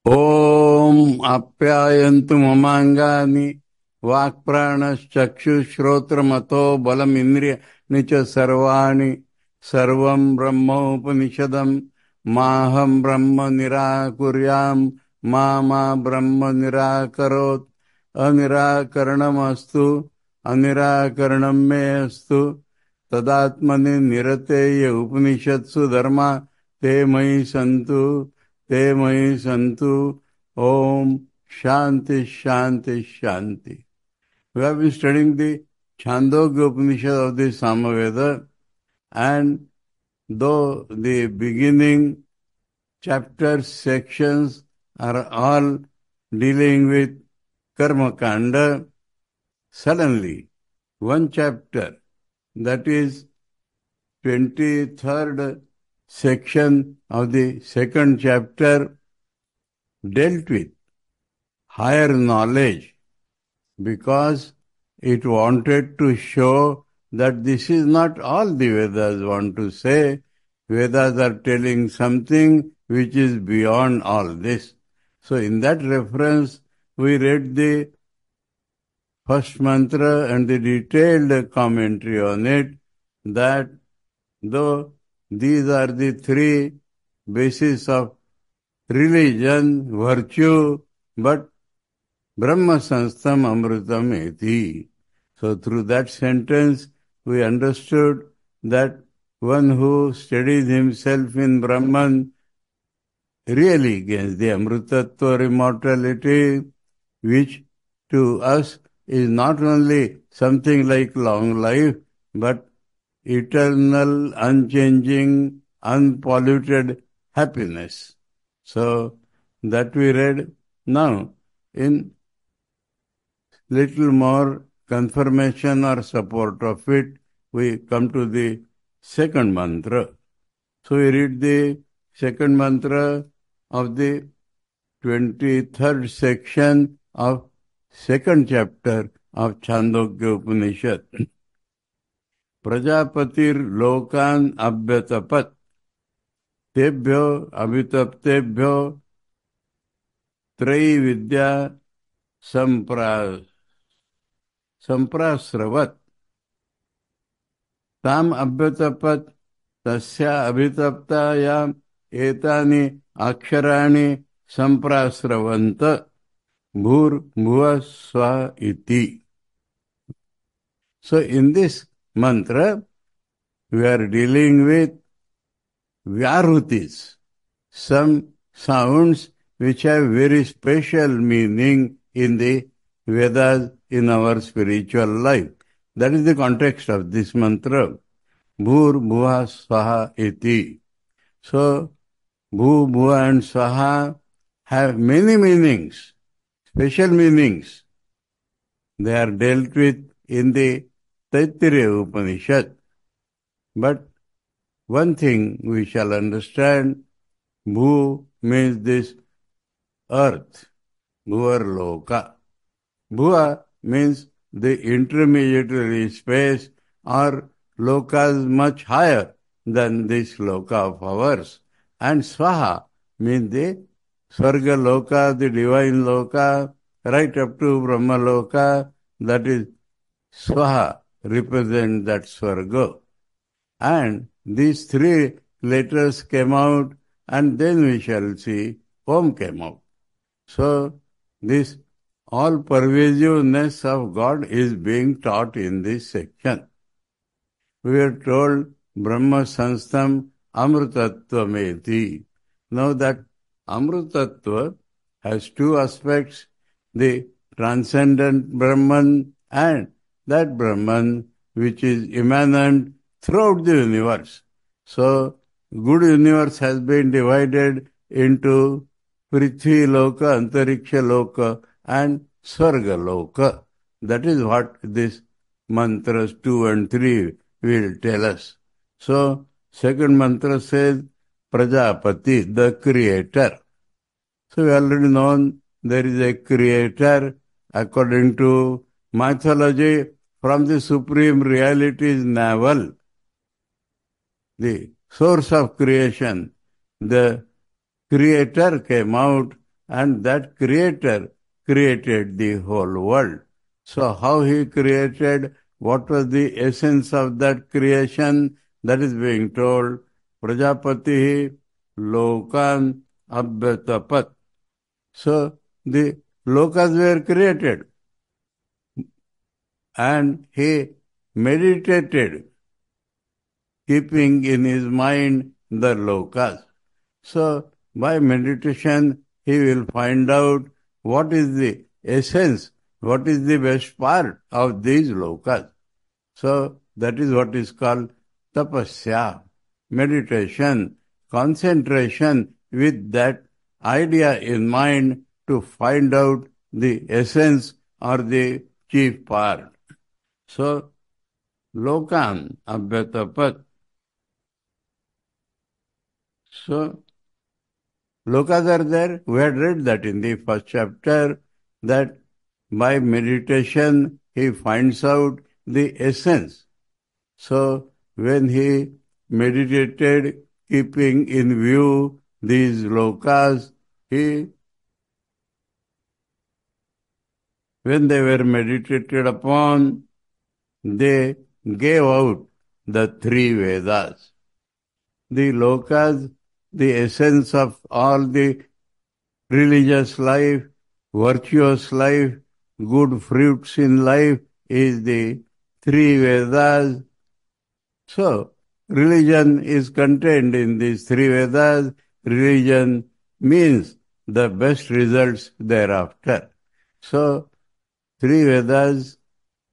ఓం ఆప్యాయంతు మమాంగాని వాక్ప్రాణశ్చక్షుశ్రోత్రమతో బలమింద్రియాణి చ సర్వాణి సర్వం బ్రహ్మోపనిషదం మాహం బ్రహ్మ నిరాకుర్యాం మా బ్రహ్మ నిరాకరోత్ అనిరాకరణమస్తు అనిరాకరణం మే అస్తు తదాత్మని నిరతేయ ఉపనిషత్సు ధర్మ తే మయి సంతు ते मयि संतु. Om Shanti Shanti Shanti. We have been studying the Chandogya Upanishad of the Samaveda, and though the beginning chapters, sections are all dealing with Karma Kanda, suddenly one chapter, that is 23rd section of the second chapter, dealt with higher knowledge, because it wanted to show that this is not all the Vedas want to say. Vedas are telling something which is beyond all this. So in that reference, we read the first mantra and the detailed commentary on it, that though these are the three bases of religion, virtue, but Brahma Sanstam Amritam Eti. So through that sentence, we understood that one who studies himself in Brahman really gains the Amritattva or immortality, which to us is not only something like long life, but eternal, unchanging, unpolluted happiness. So that we read. Now, in little more confirmation or support of it, we come to the second mantra. So we read the second mantra of the 23rd section of second chapter of Chandogya Upanishad. Prajapatir lokan abhyatapat tebhyo abhitaptebhyo त्रैविद्या संप्रास्रवत ताम अभ्युतपत तस्या अभितप्ताया एतानि अक्षराणि संप्रास्रवन्त भूर्भुवः स्वः इति. So in this mantra, we are dealing with Vyarutis, some sounds which have very special meaning in the Vedas, in our spiritual life. That is the context of this mantra. Bhur, Bhuva, Swaha, Iti. So, Bhu, Bhuva and Swaha have many meanings, special meanings. They are dealt with in the Taittiriya Upanishad. But one thing we shall understand, Bhu means this earth, Bhuvarloka. Bhuva means the intermediary space, or lokas much higher than this loka of ours. And Swaha means the Swarga loka, the divine loka, right up to Brahma loka. That is Swaha, represent that Swarga. And these three letters came out, and then we shall see Om came out. So this all-pervasiveness of God is being taught in this section. We are told Brahma Sanstam Amritattva-meti. Now that Amritattva has two aspects, the transcendent Brahman and that Brahman which is immanent throughout the universe. So, good universe has been divided into Prithvi Loka, Antariksha Loka and Swarga Loka. That is what this mantras 2 and 3 will tell us. So, second mantra says Prajapati, the creator. So, we already know there is a creator according to mythology. From the supreme reality is navel, the source of creation. The Creator came out and that creator created the whole world. So how he created, what was the essence of that creation? That is being told, Prajapati Lokan Abhyatapat. So the lokas were created and he meditated, keeping in his mind the lokas. So by meditation, he will find out what is the essence, what is the best part of these lokas. So that is what is called tapasya, meditation, concentration with that idea in mind to find out the essence or the chief part. So, lokan abhyatapat. So, lokas are there. We had read that in the first chapter, that by meditation he finds out the essence. So, when he meditated, keeping in view these lokas, when they were meditated upon, they gave out the three Vedas. The lokas, the essence of all the religious life, virtuous life, good fruits in life is the three Vedas. So, religion is contained in these three Vedas. Religion means the best results thereafter. So, three Vedas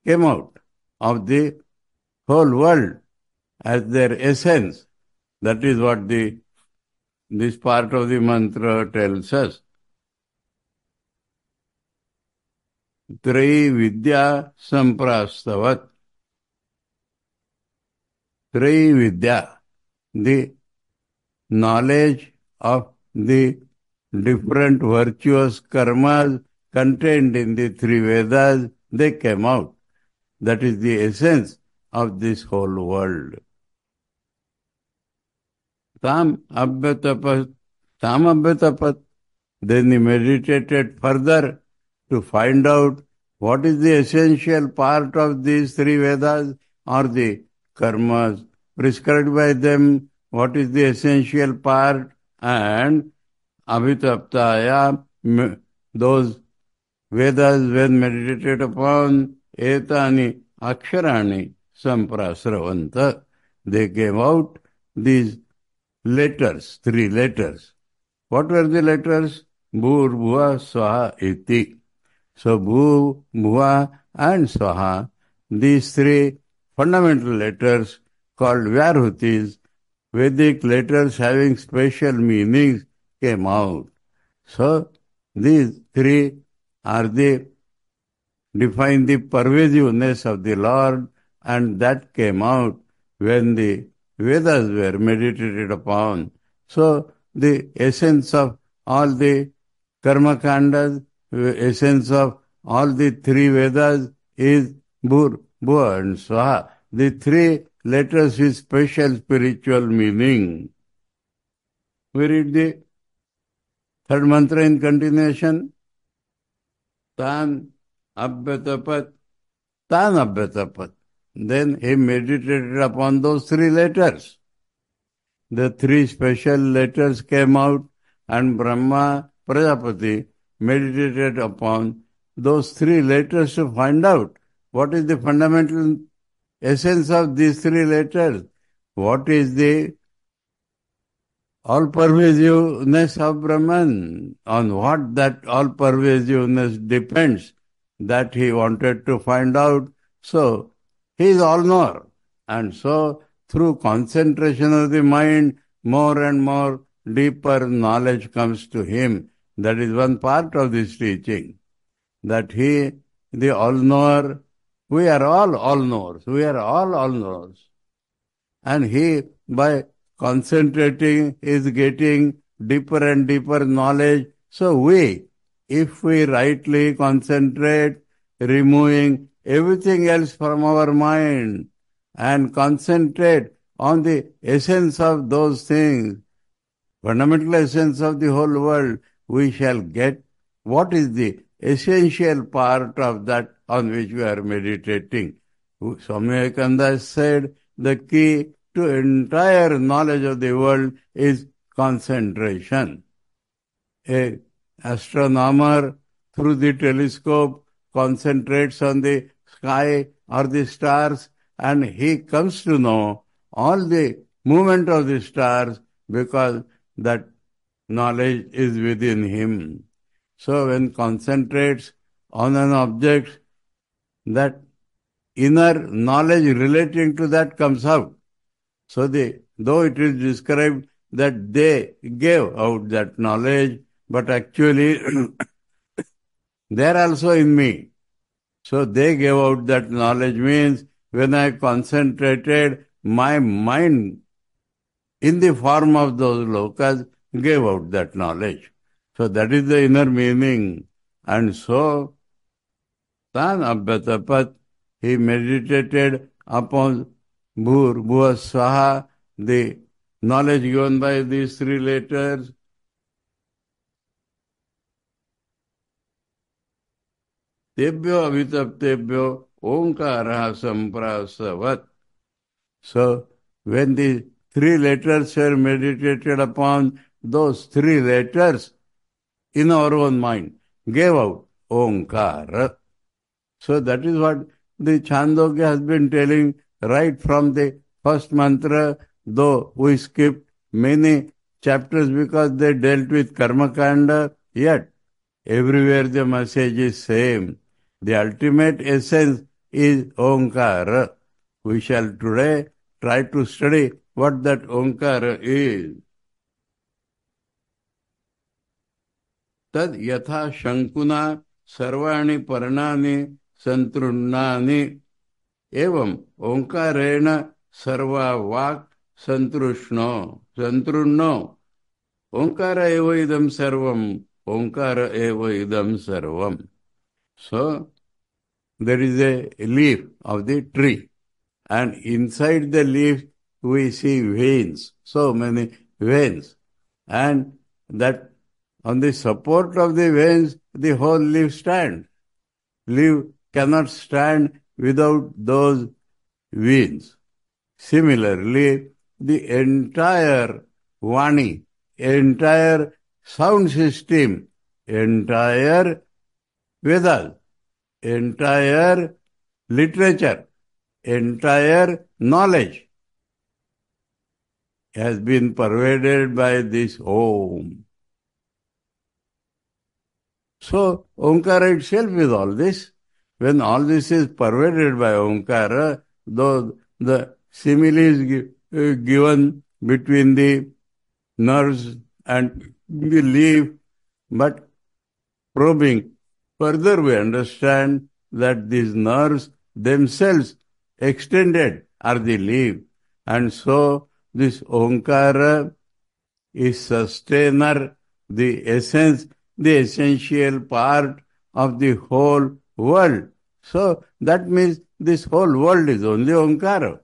came out of the whole world as their essence. That is what this part of the mantra tells us. Trayi Vidya Samprastavat. Trayi Vidya, the knowledge of the different virtuous karmas contained in the three Vedas, they came out. That is the essence of this whole world. Tam abhyatapat. Then he meditated further to find out what is the essential part of these three Vedas or the karmas prescribed by them, what is the essential part, and abhitaptaya, those Vedas when meditated upon, etani aksharani samprasravanta, they came out these letters, three letters. What were the letters? Bhur, Bhuva, Swaha, Iti. So Bhu, Bhuva and Swaha, these three fundamental letters called Vyarhutis, Vedic letters having special meanings, came out. So these three are define the pervasiveness of the Lord, and that came out when the Vedas were meditated upon. So the essence of all the karma kandas, essence of all the three Vedas is Bhur, Bhuva and Swaha. The three letters with special spiritual meaning. We read the third mantra in continuation. Tan abhyatapat. Tan abhyatapat. Then he meditated upon those three letters. The three special letters came out, and Brahma Prajapati meditated upon those three letters to find out what is the fundamental essence of these three letters. What is the all-pervasiveness of Brahman? On what that all-pervasiveness depends, that he wanted to find out. So, he is all-knower. And so, through concentration of the mind, more and more deeper knowledge comes to him. That is one part of this teaching. That he, the all-knower, we are all all-knowers. We are all all-knowers. And he, by concentrating, is getting deeper and deeper knowledge. So we, if we rightly concentrate, removing everything else from our mind and concentrate on the essence of those things, fundamental essence of the whole world, we shall get what is the essential part of that on which we are meditating. Swami Vivekananda said the key to entire knowledge of the world is concentration. A astronomer through the telescope concentrates on the sky or the stars, and he comes to know all the movement of the stars because that knowledge is within him. So when concentrates on an object, that inner knowledge relating to that comes out. So though it is described that they gave out that knowledge, but actually they are also in me. So they gave out that knowledge means when I concentrated, my mind in the form of those lokas gave out that knowledge. So that is the inner meaning. And so, Tan Abhyatapat, he meditated upon Bhur, Bhuva, Swaha, the knowledge given by these three letters. Tebhyo avitaptebhyo omkara samprasavat. So, when the three letters were meditated upon, those three letters in our own mind gave out Omkara. So that is what the Chandogya has been telling right from the first mantra, though we skipped many chapters because they dealt with Karmakanda, yet everywhere the message is same. The ultimate essence is Omkara. We shall today try to study what that Omkara is. Tad yatha shankuna sarvani parnani santrunnani evam omkarena sarva vak santrunno. Omkara eva idam sarvam. Omkara eva idam sarvam. So, there is a leaf of the tree, and inside the leaf we see veins, so many veins, and that on the support of the veins, the whole leaf stands. Leaf cannot stand without those veins. Similarly, the entire Vani, entire sound system, entire Vedas, entire literature, entire knowledge has been pervaded by this Om. So, Omkara itself is all this. When all this is pervaded by Omkara, though the simile is given between the nerves and the leaf, but probing further we understand that these nerves themselves extended are the leaf. And so, this Omkara is sustainer, the essence, the essential part of the whole world. So that means this whole world is only Omkara.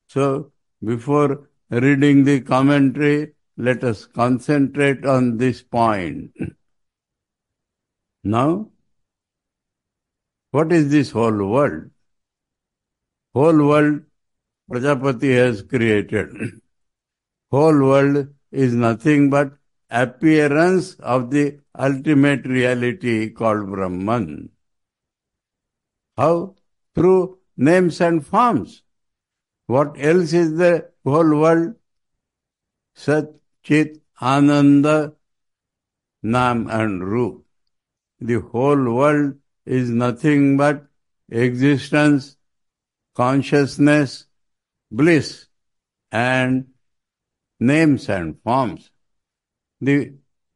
So before reading the commentary, let us concentrate on this point. Now, what is this whole world? Whole world Prajapati has created. Whole world is nothing but appearance of the ultimate reality called Brahman. How? Through names and forms. What else is the whole world? Sat, Chit, Ananda, Nam and Roop. The whole world is nothing but existence, consciousness, bliss, and names and forms.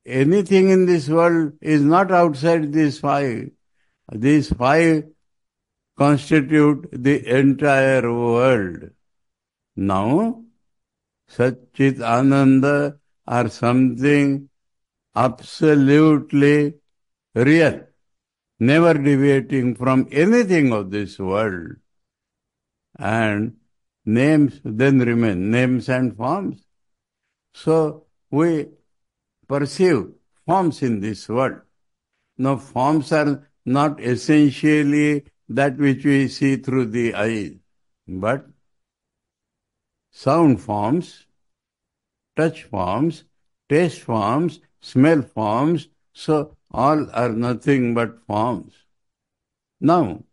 Anything in this world is not outside these five. These five constitute the entire world. Now, Satchit Ananda are something absolutely real, never deviating from anything of this world. And names then remain, names and forms. So, we perceive forms in this world. Now, forms are not essentially that which we see through the eyes, but sound forms, touch forms, taste forms, smell forms, so all are nothing but forms. Now,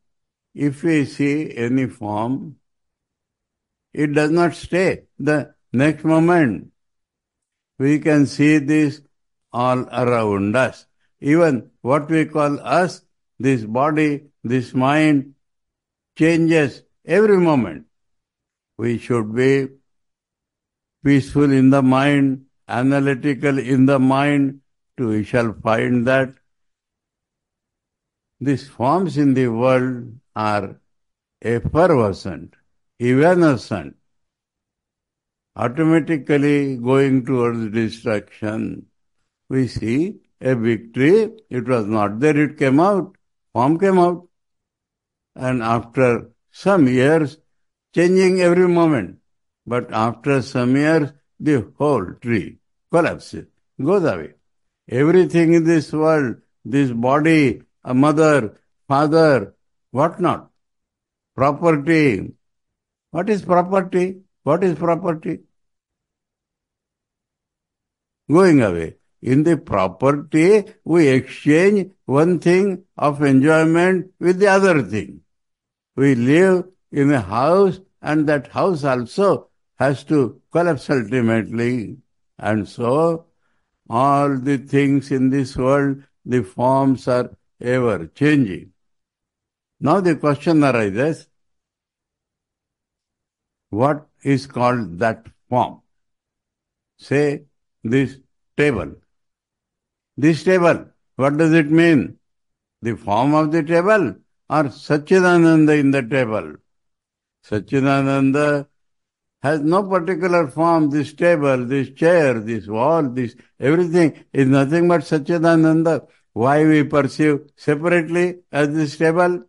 if we see any form, it does not stay. The next moment, we can see this all around us. Even what we call us, this body, this mind, changes every moment. We should be peaceful in the mind, analytical in the mind, we shall find that these forms in the world are effervescent, evanescent, automatically going towards destruction. We see a big tree, it was not there, it came out, form came out. And after some years, changing every moment. But after some years, the whole tree collapses, goes away. Everything in this world, this body, a mother, father, what not, property. What is property? What is property? Going away. In the property, we exchange one thing of enjoyment with the other thing. We live in a house, and that house also has to collapse ultimately. And so, all the things in this world, the forms are ever changing. Now the question arises, what is called that form? Say, this table. This table, what does it mean? The form of the table or Satchidananda in the table? Satchidananda has no particular form. This table, this chair, this wall, this everything is nothing but Satchidananda. Why we perceive separately as this table?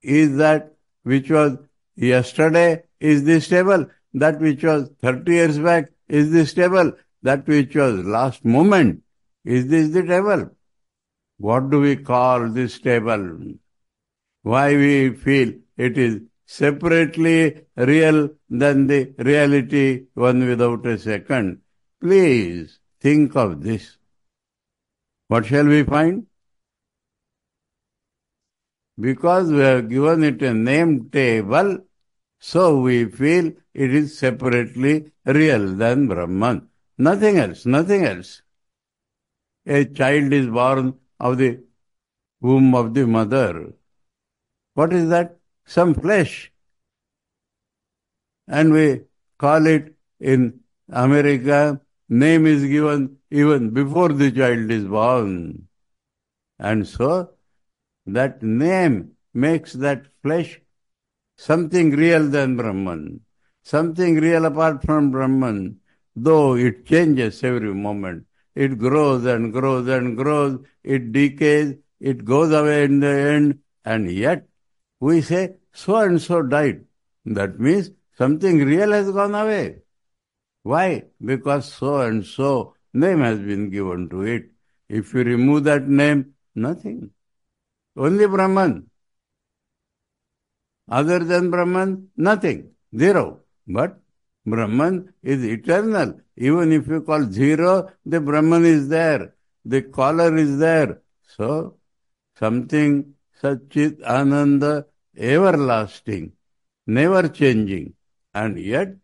Is that which was yesterday is this table? That which was 30 years back is this table? That which was last moment is this the table? What do we call this table? Why we feel it is separately real than the reality one without a second? Please think of this. What shall we find? Because we have given it a name table, so we feel it is separately real than Brahman. Nothing else, nothing else. A child is born of the womb of the mother. What is that? Some flesh. And we call it in America, name is given even before the child is born. And so, that name makes that flesh something real than Brahman, something real apart from Brahman, though it changes every moment. It grows and grows and grows, it decays, it goes away in the end, and yet we say, so and so died. That means something real has gone away. Why? Because so and so name has been given to it. If you remove that name, nothing. Only Brahman. Other than Brahman, nothing. Zero. But Brahman is eternal. Even if you call zero, the Brahman is there. The caller is there. So, something Satchit Ananda, everlasting, never changing. And yet,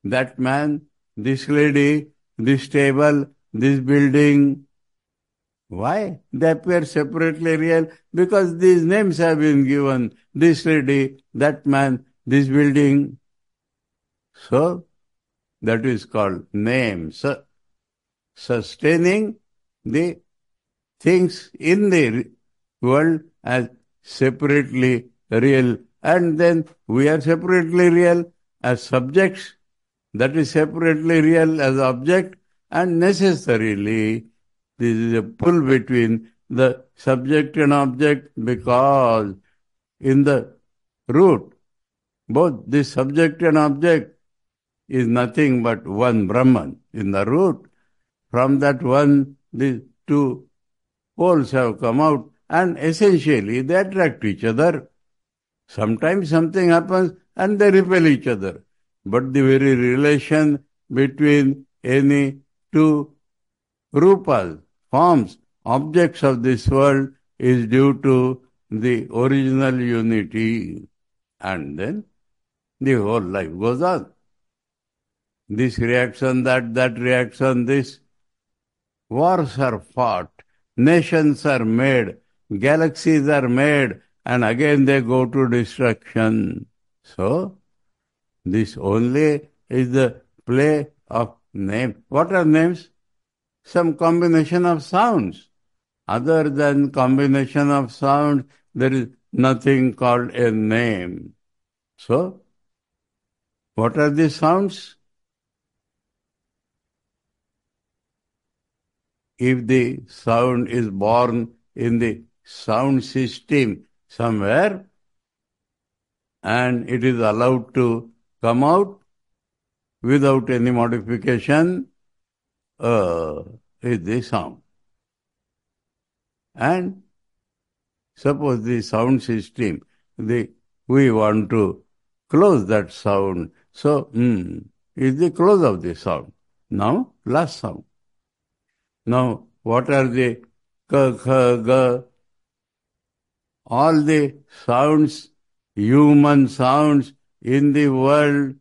that man, this lady, this table, this building, why? They appear separately real because these names have been given. This lady, that man, this building. So, that is called names. Sustaining the things in the world as separately real. And then we are separately real as subjects. That is separately real as object. And necessarily, this is a pull between the subject and object because in the root, both the subject and object is nothing but one Brahman in the root. from that one, the two poles have come out, and essentially they attract each other. Sometimes something happens and they repel each other. But the very relation between any two rupas, forms, objects of this world is due to the original unity. And then the whole life goes on. This reaction, that reaction, this. Wars are fought, nations are made, galaxies are made, and again they go to destruction. So, this only is the play of name. What are names? Some combination of sounds. Other than combination of sounds, there is nothing called a name. So, what are these sounds? If the sound is born in the sound system somewhere and it is allowed to come out without any modification, is the sound. And suppose the sound system, we want to close that sound. So, is the close of the sound. Now, last sound. Now, what are the ka, kha, ga? All the sounds, human sounds in the world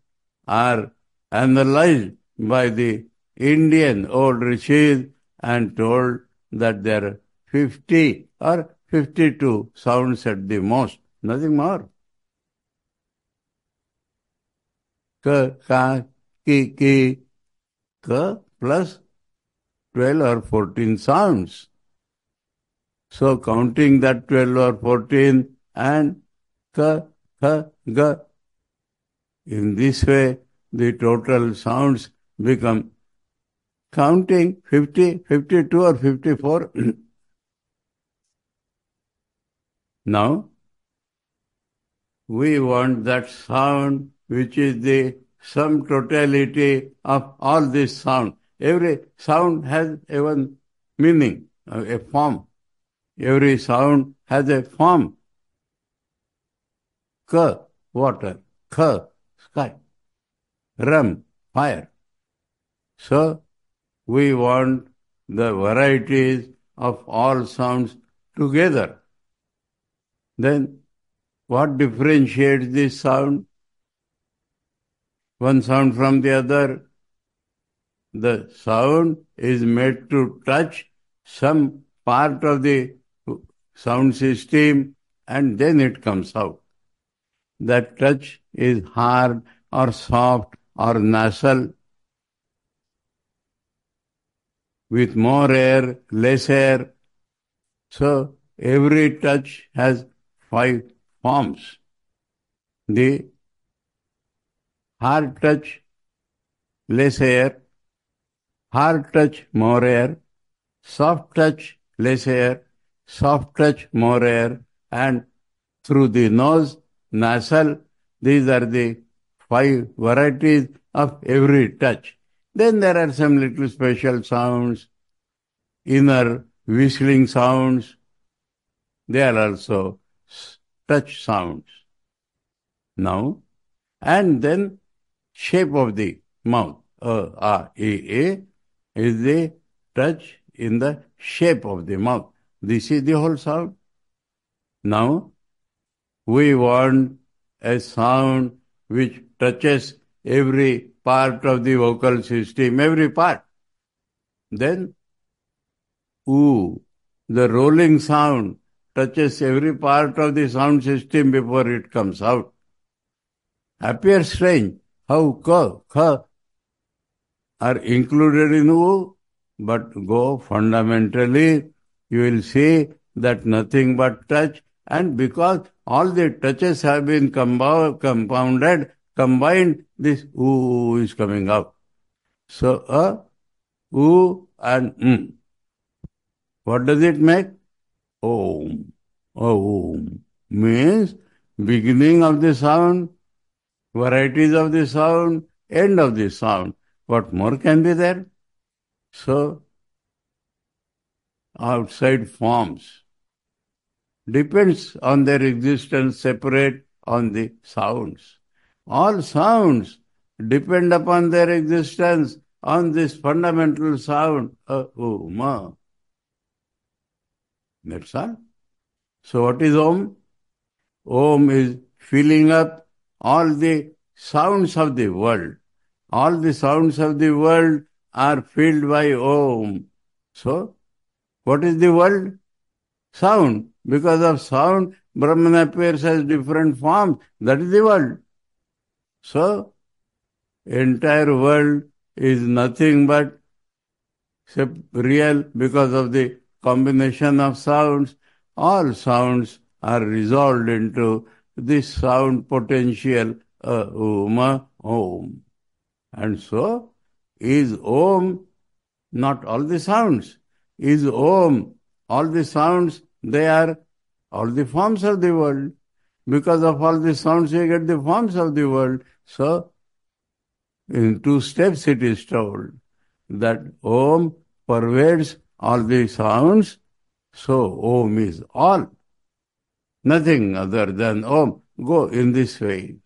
are analyzed by the Indian old rishis and told that there are 50 or 52 sounds at the most, nothing more. Ka, ka, ki, ka plus 12 or 14 sounds. So counting that 12 or 14 and ka, kha, ga. In this way, the total sounds become counting 50, 52 or 54. Now, we want that sound which is the sum totality of all this sound. Every sound has a one meaning, a form. Every sound has a form. Ka, water. Kha, sky. Ram, fire. So, we want the varieties of all sounds together. Then, what differentiates this sound? One sound from the other. The sound is made to touch some part of the sound system and then it comes out. That touch is hard or soft or nasal, with more air, less air. So every touch has 5 forms. The hard touch, less air; hard touch, more air; soft touch, less air; soft touch, more air; and through the nose, nasal. These are the 5 varieties of every touch. Then there are some little special sounds, inner whistling sounds. They are also touch sounds. Now, and then shape of the mouth. A is the touch in the shape of the mouth. This is the whole sound. Now, we want a sound which touches every part of the vocal system, every part. Then, oo, the rolling sound touches every part of the sound system before it comes out. Appears strange how ka, kha are included in oo, but go fundamentally, you will see that nothing but touch, and because all the touches have been compounded, combined, this oo is coming out. So, oo and What does it make? Om. Om means beginning of the sound, varieties of the sound, end of the sound. What more can be there? So, outside forms depends on their existence separate on the sounds. All sounds depend upon their existence on this fundamental sound, Om. That's all. So what is Om? Om is filling up all the sounds of the world. All the sounds of the world are filled by Om. So, what is the world? Sound. Because of sound, Brahman appears as different forms. That is the world. So, entire world is nothing but real because of the combination of sounds. All sounds are resolved into this sound potential, Om. And so, is Om not all the sounds? Is Om all the sounds? They are all the forms of the world. Because of all the sounds, you get the forms of the world. So, in 2 steps it is told that Om pervades all the sounds. So, Om is all. Nothing other than Om. Go in this way.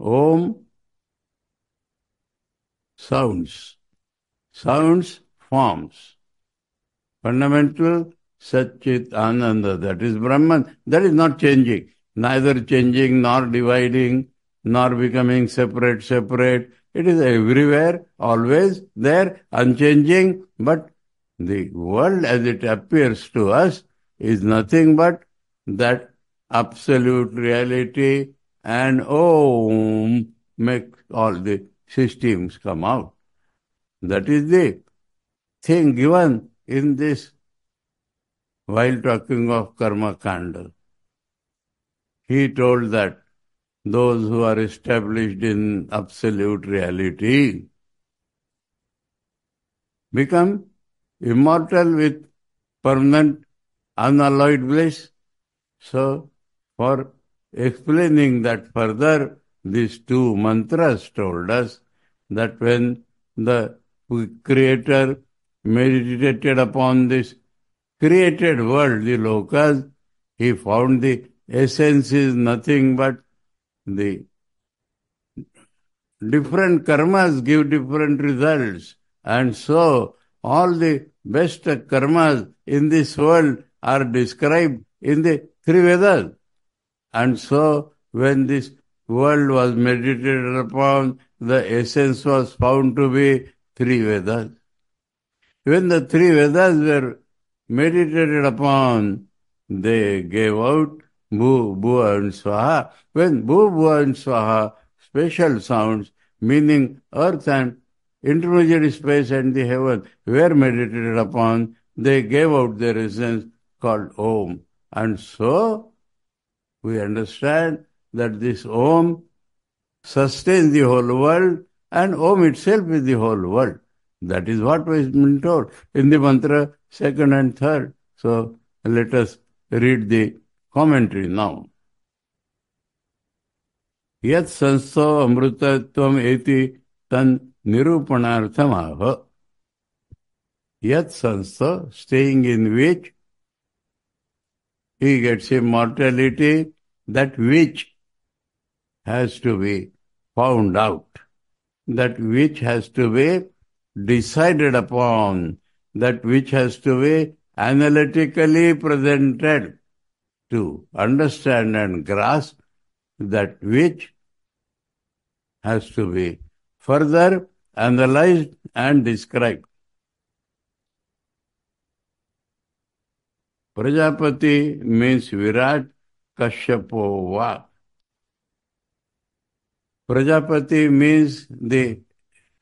Om, sounds. Sounds, forms. Fundamental Satchit Ananda, that is Brahman, that is not changing. Neither changing nor dividing nor becoming separate. It is everywhere, always there, unchanging, but the world as it appears to us is nothing but that absolute reality, and Om make all the systems come out. That is the thing given in this while talking of Karma Kanda. He told that those who are established in absolute reality become immortal with permanent unalloyed bliss. So, for explaining that further, these 2 mantras told us that when the Creator meditated upon this created world, the lokas, he found the essence is nothing but the different karmas give different results. And so, all the best karmas in this world are described in the 3 Vedas. And so, when this world was meditated upon, the essence was found to be 3 Vedas. When the 3 Vedas were meditated upon, they gave out Bhu, Bhuva and Swaha. When Bhu, Bhuva and Swaha, special sounds, meaning earth and intermediate space and the heaven, were meditated upon, they gave out their essence called Om. And so, we understand that this Om sustains the whole world, and Om itself is the whole world. That is what was been told in the mantra 2nd and 3rd. So let us read the commentary now. Yat sanstho amrutatvam eti tan nirupanarthamaha. Yat sanstho, staying in which he gets immortality, that which has to be found out, that which has to be decided upon, that which has to be analytically presented to understand and grasp, that which has to be further analyzed and described. Prajapati means Virat Kashyapova. Prajapati means the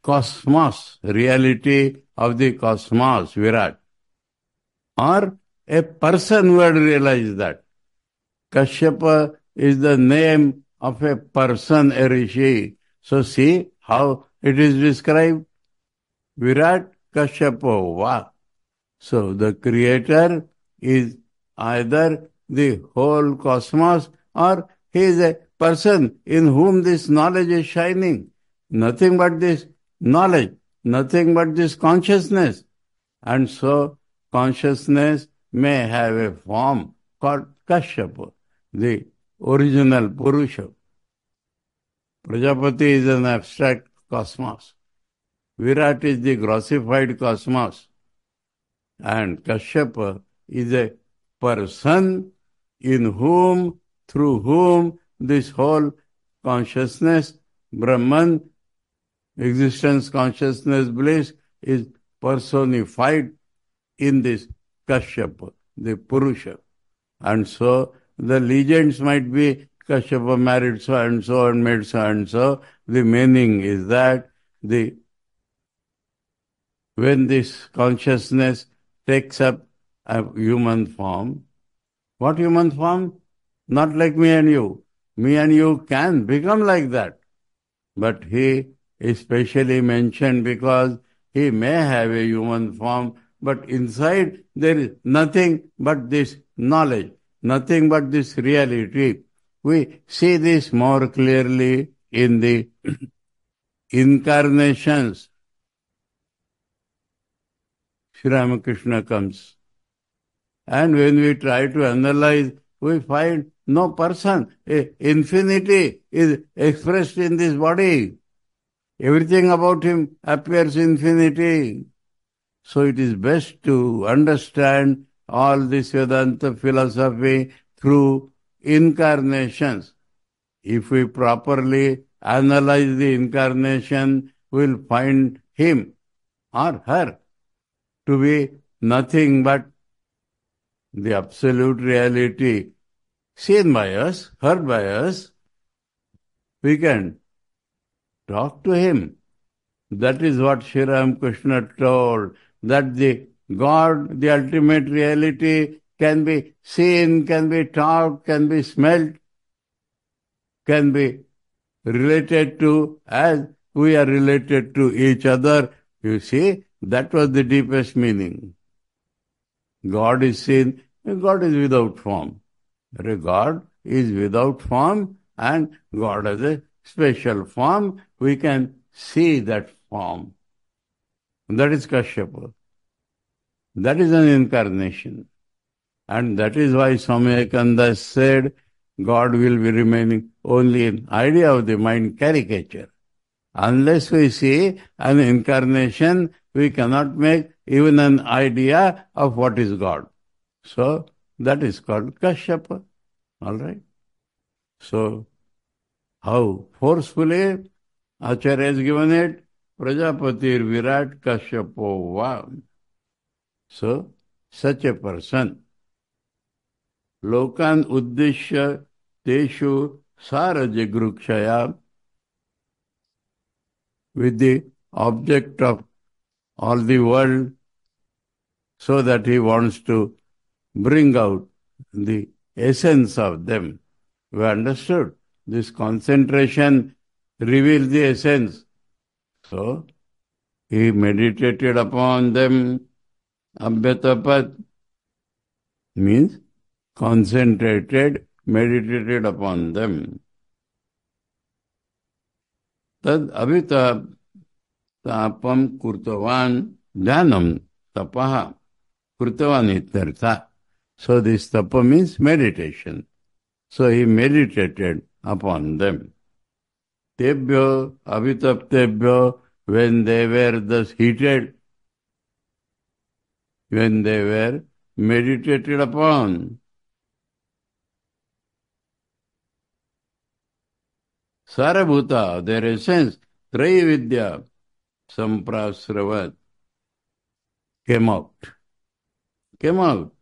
cosmos, reality of the cosmos, Virat. Or a person who had realized that. Kashyapa is the name of a person, a rishi. So see how it is described. Virat Kashyapova. So the creator is either the whole cosmos or he is a person in whom this knowledge is shining. Nothing but this knowledge. nothing but this consciousness. And so consciousness may have a form called Kashyapa, the original Purusha. Prajapati is an abstract cosmos. Virat is the grossified cosmos. And Kashyapa is a person in whom, through whom this whole consciousness, Brahman, existence, consciousness, bliss is personified in this Kashyapa, the Purusha. And so the legends might be Kashyapa married so and so and made so and so. The meaning is that when this consciousness takes up a human form, what human form? Not like me and you. Me and you can become like that. But he is specially mentioned because he may have a human form, but inside there is nothing but this knowledge, nothing but this reality. We see this more clearly in the incarnations. Sri Ramakrishna comes. And when we try to analyze, we find no person. Infinity is expressed in this body. Everything about him appears infinity. So it is best to understand all this Vedanta philosophy through incarnations. If we properly analyze the incarnation, we'll find him or her to be nothing but the absolute reality seen by us, heard by us. We can talk to him. That is what Sri Ramakrishna told, that the God, the ultimate reality, can be seen, can be talked, can be smelt, can be related to as we are related to each other. You see, that was the deepest meaning. God is seen, God is without form. God is without form and God has a special form. We can see that form. That is Kashyapa. That is an incarnation. And that is why Swami Vivekananda said God will be remaining only an idea of the mind, caricature. Unless we see an incarnation, we cannot make even an idea of what is God. So that is called Kashyapa. All right. So how forcefully Acharya has given it? Prajapatir Virat Kashyapo Va. So such a person, Lokan Uddishya Teshu Sarajagruksaya, with the object of all the world, so that he wants to bring out the essence of them. We understood this concentration reveals the essence. So he meditated upon them. Abhyatapat means concentrated, meditated upon them. Tad abhita tapam kurtavan dhyanam tapaha kurtavan ityartha. So this tapa means meditation. So he meditated upon them. Tebhyo abhitaptebhyo, when they were thus heated, when they were meditated upon. Sarabhuta, their essence, Traividya, Samprasravat, came out. Came out.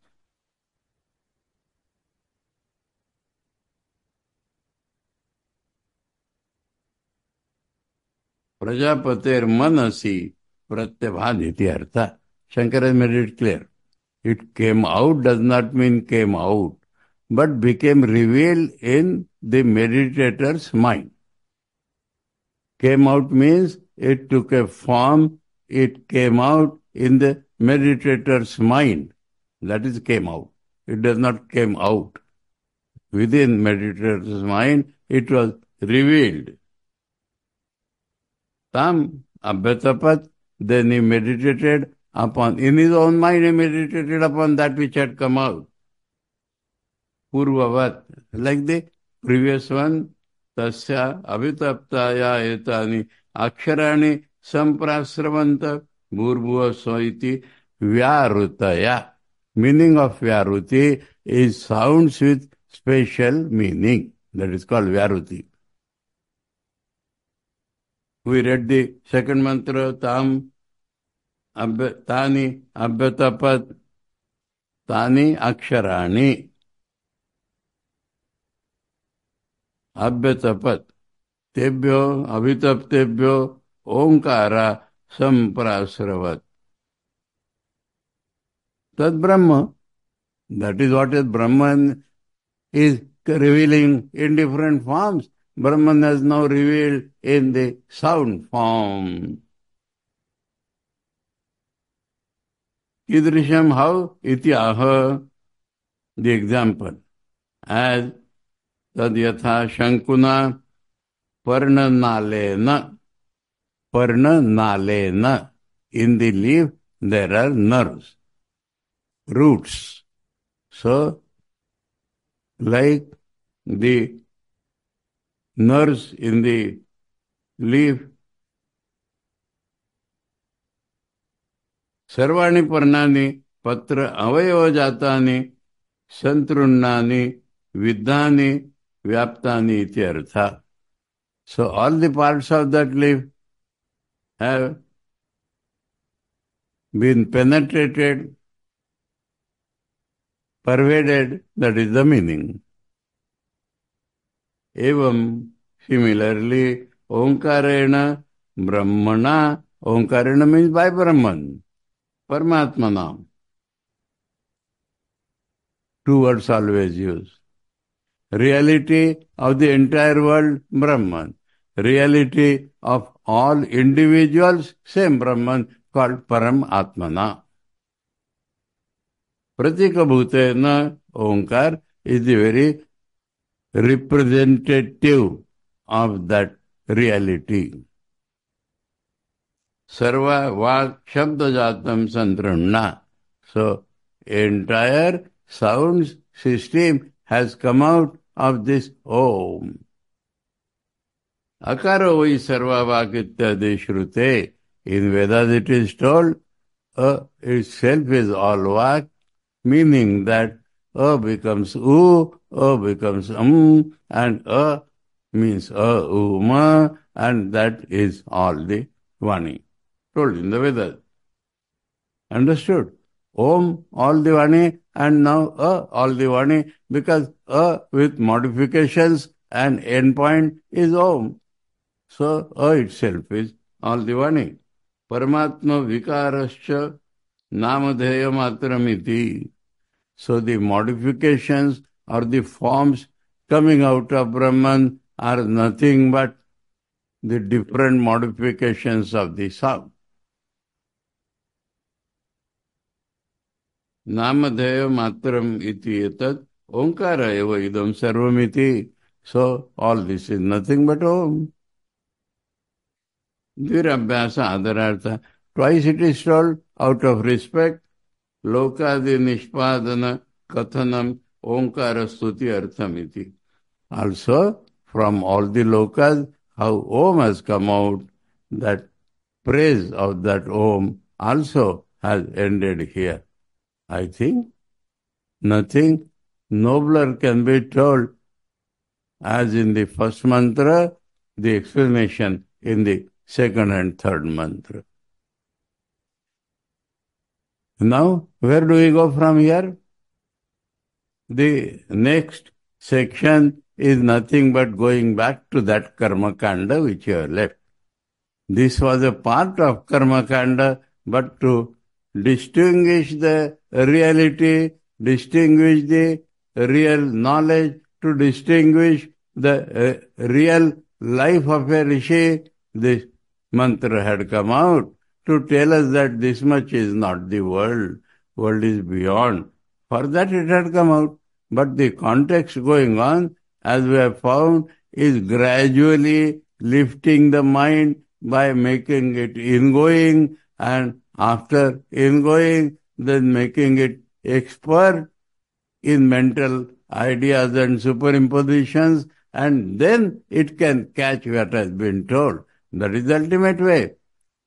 Prajapatir manasi pratyabhaditi artha. Shankara has made it clear. It came out does not mean came out, but became revealed in the meditator's mind. Came out means it took a form, it came out in the meditator's mind. That is came out. It does not came out. Within meditator's mind, it was revealed. Tam abhyatapat Then he meditated in his own mind, he meditated upon that which had come out. Purvavat, like the previous one, tasya avitaptaya etani aksharani samprasravanta bhurbhuva soiti vyarutaya. Meaning of vyaruti is sounds with special meaning. That is called vyaruti. We read the second mantra, tani abhyatapat, tani aksharani. Abhyatapat, tebhyo abhitaptebhyo omkara samprasravat. Tad Brahma, that is what is Brahman is revealing in different forms. Brahman has now revealed in the sound form. Idrisham how? Iti aha. The example. As tad yatha shankuna parnanalena. Parnanalena. In the leaf there are nerves, roots. So, like the nerves in the leaf, सर्वाणि पर्णानि पत्र अवयवजातानि संतृण्णानि विद्धानि व्याप्तानि इति अर्थ. So all the parts of that leaf have been penetrated, pervaded, that is the meaning. Evam, similarly, Omkarena Brahmana, Omkarena means by Brahman, Paramatmana. Two words always used. Reality of the entire world, Brahman. Reality of all individuals, same Brahman, called Paramatmana. Pratika Bhutena, Omkar is the very representative of that reality. Sarva Vak Shabda Jatam Santranna. So, entire sound system has come out of this Om. Akaro vai sarva vak ityadi shrute. In Vedas it is told, itself is all vak, meaning that A becomes U, A becomes and A means Ma, and that is all the Vani. Told in the Vedas. Understood? Om, all the Vani, and now all the Vani, because with modifications and endpoint is Om. So itself is all the Vani. Paramatma vikarascha namadheya matramiti. So the modifications or the forms coming out of Brahman are nothing but the different modifications of the sound. Namadheya matram iti etat omkara eva idam sarvamiti. So all this is nothing but Om. Dvirabhyasa adarartha. Twice it is told out of respect. Lokadi nishpadana kathanam omkara stuti arthamiti. Also, from all the lokas, how Om has come out, that praise of that Om also has ended here. I think nothing nobler can be told as in the first mantra, the explanation in the second and third mantra. Now, where do we go from here? The next section is nothing but going back to that Karma Kanda which you have left. This was a part of Karma Kanda, but to distinguish the reality, distinguish the real knowledge, to distinguish the real life of a rishi, this mantra had come out to tell us that this much is not the world. World is beyond. For that it had come out. But the context going on, as we have found, is gradually lifting the mind by making it ingoing and after ingoing, then making it expert in mental ideas and superimpositions, and then it can catch what has been told. That is the ultimate way.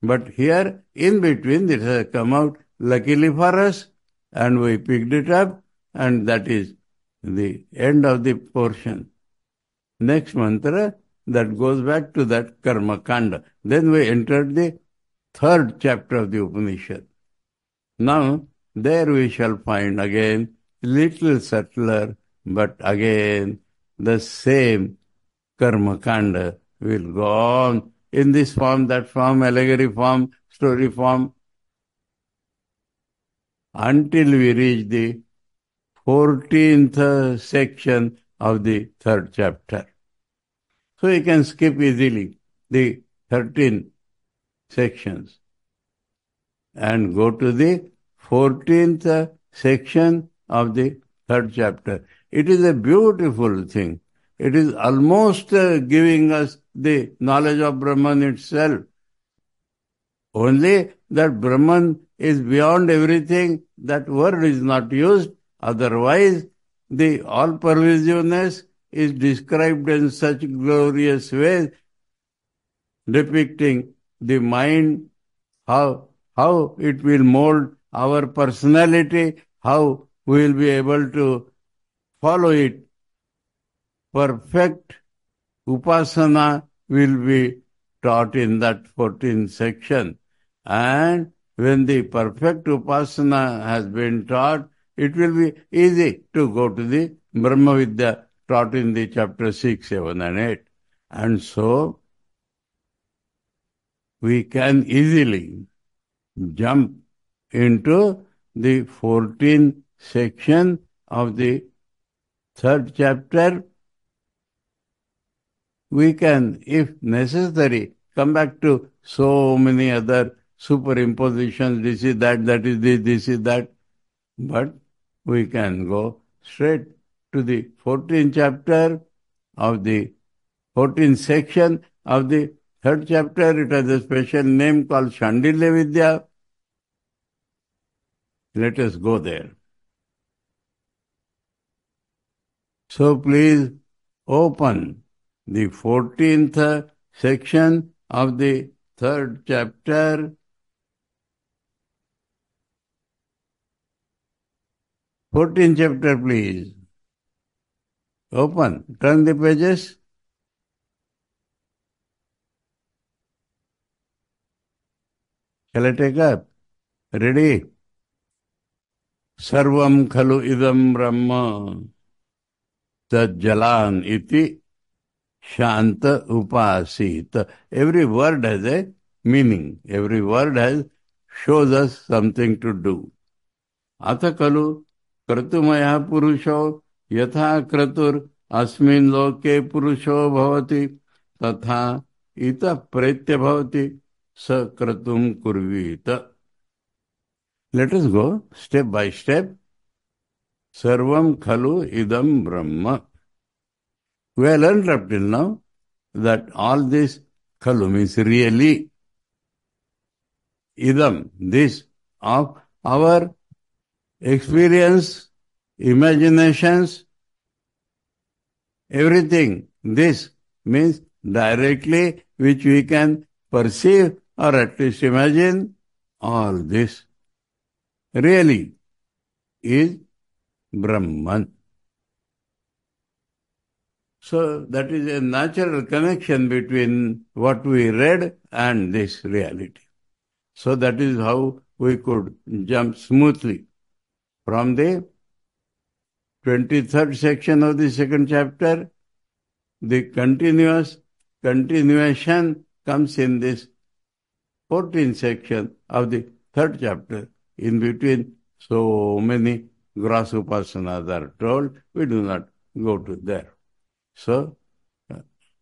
But here, in between, it has come out luckily for us, and we picked it up, and that is the end of the portion. Next mantra, that goes back to that Karma Kanda. Then we entered the third chapter of the Upanishad. Now, there we shall find again little subtler, but again the same Karma Kanda will go on in this form, that form, allegory form, story form, until we reach the 14th section of the third chapter. So you can skip easily the 13 sections and go to the 14th section of the third chapter. It is a beautiful thing. It is almost giving us the knowledge of Brahman itself. Only that Brahman is beyond everything, that word is not used. Otherwise, the all-pervasiveness is described in such glorious ways, depicting the mind, how it will mold our personality, how we will be able to follow it. Perfect upasana will be taught in that 14th section. And when the perfect upasana has been taught, it will be easy to go to the Brahma Vidya taught in the chapter 6, 7 and 8. And so, we can easily jump into the 14th section of the third chapter. We can, if necessary, come back to so many other superimpositions, this is that, that is this is that. But we can go straight to the 14th chapter of the 14th section of the third chapter. It has a special name called Shandilya Vidya. Let us go there. So please open the 14th section of the third chapter. 14th chapter, please. Open. Turn the pages. Shall I take up? Ready? Sarvam khalu idam brahma tajjalan iti shanta upasita. Every word has a meaning. Every word shows us something to do. Atha kalu kratumaya purusho yatha kratur asmin loke purusho bhavati tatha ita pretya bhavati sa kratum kurvita. Let us go step by step. Sarvam khalu idam brahma. We have learned up till now that all this khalu means really. Idam, this of our experience, imaginations, everything. This means directly which we can perceive or at least imagine. All this really is Brahman. So that is a natural connection between what we read and this reality. So that is how we could jump smoothly from the 23rd section of the second chapter. The continuation comes in this 14th section of the third chapter. In between, so many gross upasanas are told. We do not go to there. So,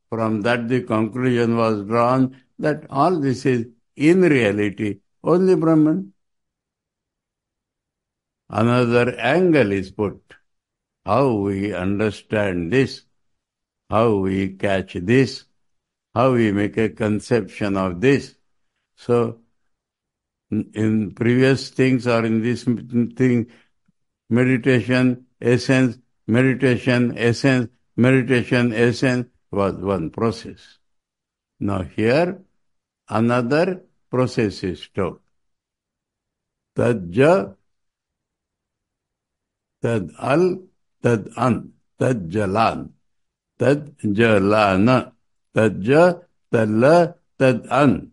from that the conclusion was drawn that all this is in reality only Brahman. Another angle is put. How we understand this, how we catch this, how we make a conception of this. So, in previous things or in this thing, meditation, essence, meditation, essence, meditation, essence was one process. Now here, another process is taught. Tadja, tad al, tad an, tad jalan, tad jalana, tadja, tadla, tad an,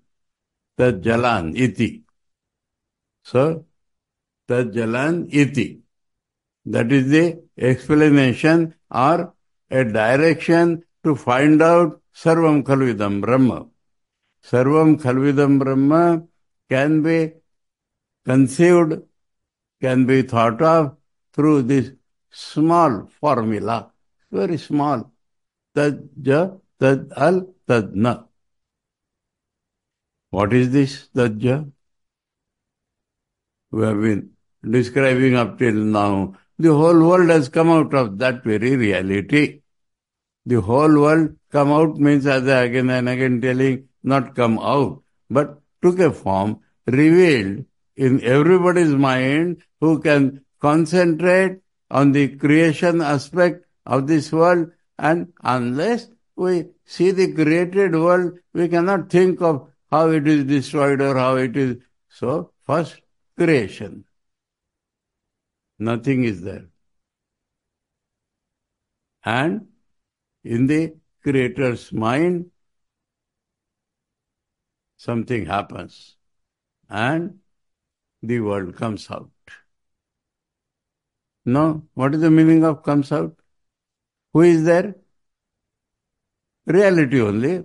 tad jalan iti. So, tad jalan iti. That is the explanation or a direction to find out Sarvam Khalvidam Brahma. Sarvam Khalvidam Brahma can be conceived, can be thought of through this small formula, very small. Tad ja, tad al, tad na. What is this tad ja? We have been describing up till now. The whole world has come out of that very reality. The whole world come out means, as I again and again telling, not come out, but took a form, revealed in everybody's mind who can concentrate on the creation aspect of this world, and unless we see the created world, we cannot think of how it is destroyed or how it is. So, first, creation. Nothing is there. And in the creator's mind, something happens and the world comes out. Now, what is the meaning of comes out? Who is there? Reality only.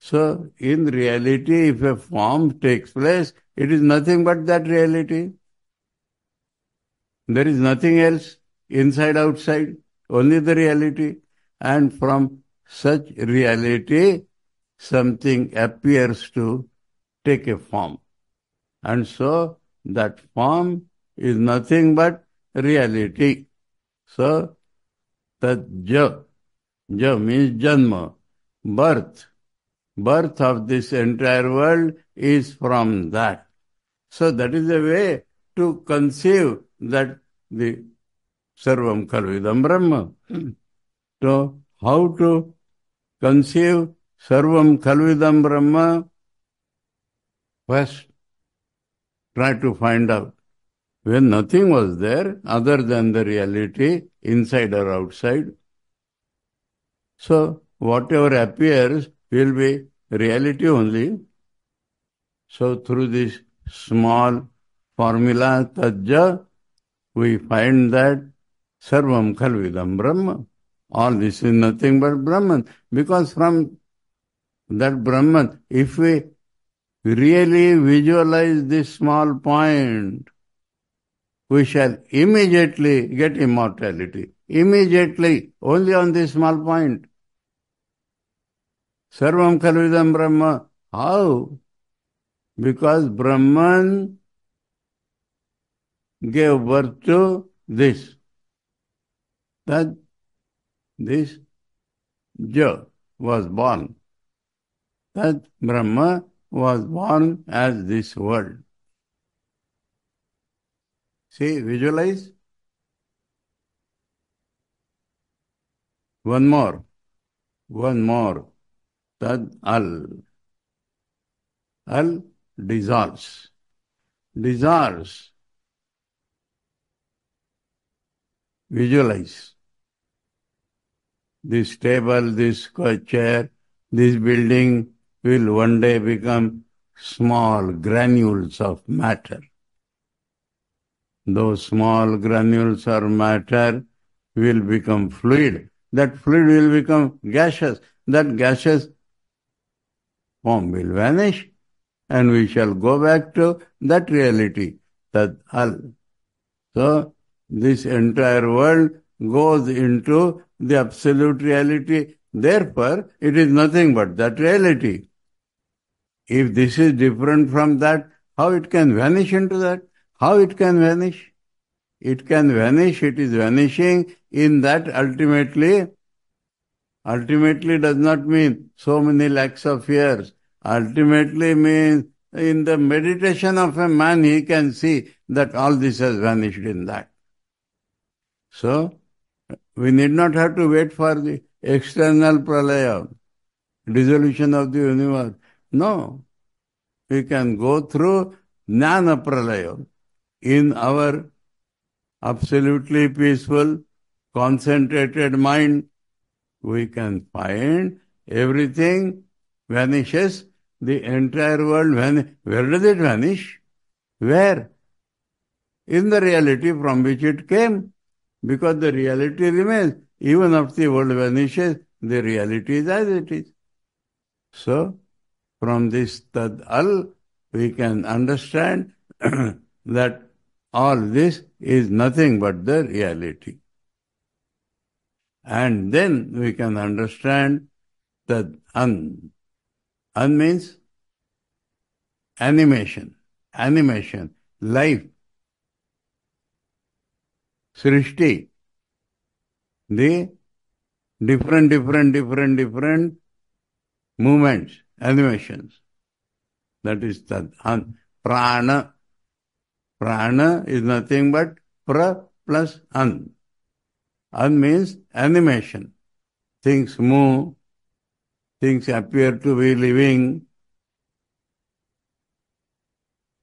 So, in reality, if a form takes place, it is nothing but that reality. There is nothing else, inside, outside, only the reality. And from such reality, something appears to take a form. And so, that form is nothing but reality. So, that ja means janma, birth. Birth of this entire world is from that. So that is a way to conceive that the Sarvam Khalvidam Brahma. So how to conceive Sarvam Khalvidam Brahma? First, try to find out. When nothing was there other than the reality, inside or outside, so whatever appears will be reality only. So through this small formula, Tajja, we find that Sarvam Khalvidam Brahma. All this is nothing but Brahman. Because from that Brahman, if we really visualize this small point, we shall immediately get immortality. Immediately, only on this small point. Sarvam Khalvidam Brahma. How? Because Brahman gave birth to this. That this Ja was born. That Brahma was born as this world. See, visualize. One more. Tad al. Al dissolves. Visualize. This table, this chair, this building will one day become small granules of matter. Those small granules of matter will become fluid. That fluid will become gaseous. That gaseous form will vanish, and we shall go back to that reality, Tad Al. So, this entire world goes into the absolute reality. Therefore, it is nothing but that reality. If this is different from that, how it can vanish into that? How it can vanish? It can vanish, it is vanishing in that ultimately. Ultimately does not mean so many lakhs of years. Ultimately means in the meditation of a man, he can see that all this has vanished in that. So, we need not have to wait for the external pralaya, dissolution of the universe. No, we can go through jnana pralaya in our absolutely peaceful, concentrated mind. We can find everything vanishes, the entire world where does it vanish? Where? In the reality from which it came. Because the reality remains. Even if the world vanishes, the reality is as it is. So, from this Tad Al, we can understand that all this is nothing but the reality. And then we can understand that An. An means animation, life, Srishti, the different movements, animations. That is Tad An. Prana. Prana is nothing but pra plus an. An means animation. Things move, things appear to be living.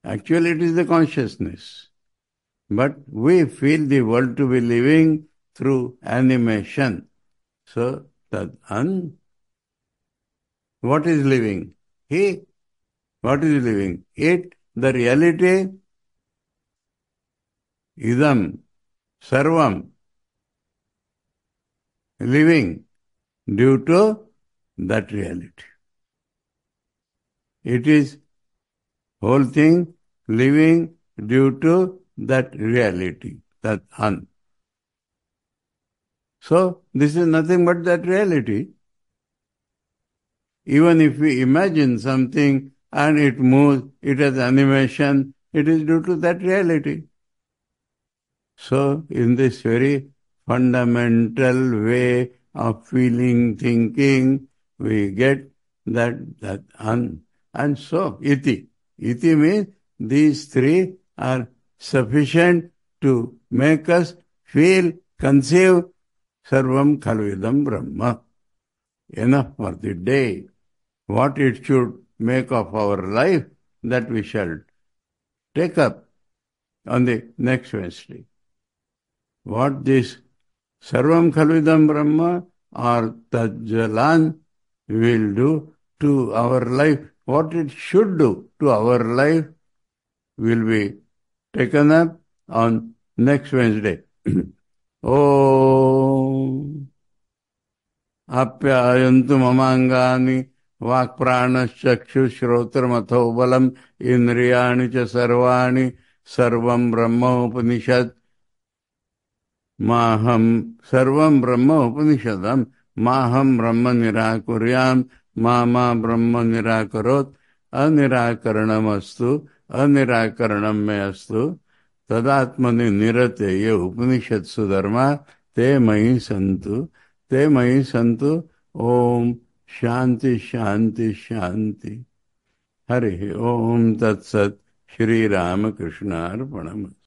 Actually, it is the consciousness. But we feel the world to be living through animation. So, Tad An. What is living? He. What is living? It. The reality. Idam. Sarvam. Living due to that reality. It is whole thing living due to that reality, that An. So, this is nothing but that reality. Even if we imagine something and it moves, it has animation, it is due to that reality. So, in this very fundamental way of feeling, thinking, we get that An. And so, Iti. Iti means these three are sufficient to make us feel, conceive Sarvam Khalvidam Brahma. Enough for the day. What it should make of our life, that we shall take up on the next Wednesday. What this Sarvam Khalvidam Brahma or Tajjalan will do to our life, what it should do to our life will be taken up on next Wednesday. Om Apyayantu mamangani vakpranaschakshushrotramatho balam indriyani cha sarvani sarvam brahma upanishad maham sarvam brahma upanishadam maham brahma nirakuryam mama brahma nirakarot अनिराकरणमस्तु अनिराकरणम में अस्तु तदात्मनि निरते ये उपनिषत्सु धर्मा ते मयि संतु ओम शांति शांति शांति हरि ओम तत्सत श्री राम कृष्णार्पणमस्तु।